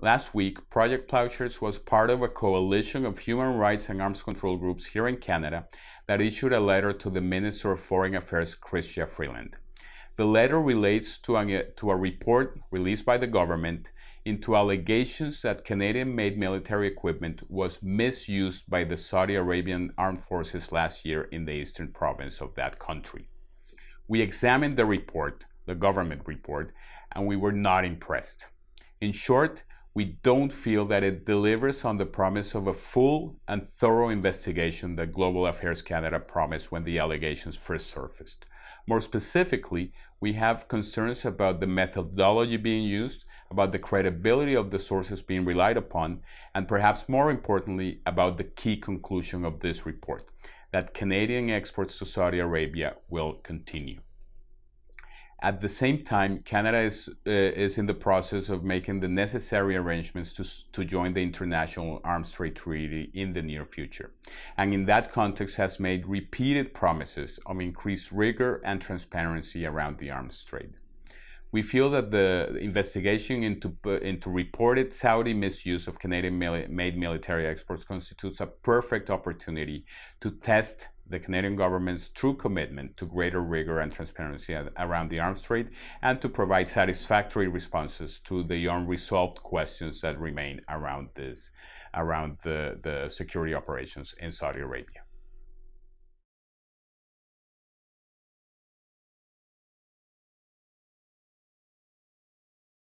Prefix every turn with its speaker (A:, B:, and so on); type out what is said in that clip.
A: Last week, Project Ploughshares was part of a coalition of human rights and arms control groups here in Canada that issued a letter to the Minister of Foreign Affairs, Chrystia Freeland. The letter relates to a report released by the government into allegations that Canadian-made military equipment was misused by the Saudi Arabian armed forces last year in the eastern province of that country. We examined the report, the government report, and we were not impressed. In short, we don't feel that it delivers on the promise of a full and thorough investigation that Global Affairs Canada promised when the allegations first surfaced. More specifically, we have concerns about the methodology being used, about the credibility of the sources being relied upon, and perhaps more importantly, about the key conclusion of this report, that Canadian exports to Saudi Arabia will continue. At the same time, Canada is in the process of making the necessary arrangements to join the International Arms Trade Treaty in the near future, and in that context has made repeated promises of increased rigor and transparency around the arms trade. We feel that the investigation into reported Saudi misuse of Canadian-made military exports constitutes a perfect opportunity to test the Canadian government's true commitment to greater rigor and transparency around the arms trade, and to provide satisfactory responses to the unresolved questions that remain around the security operations in Saudi Arabia.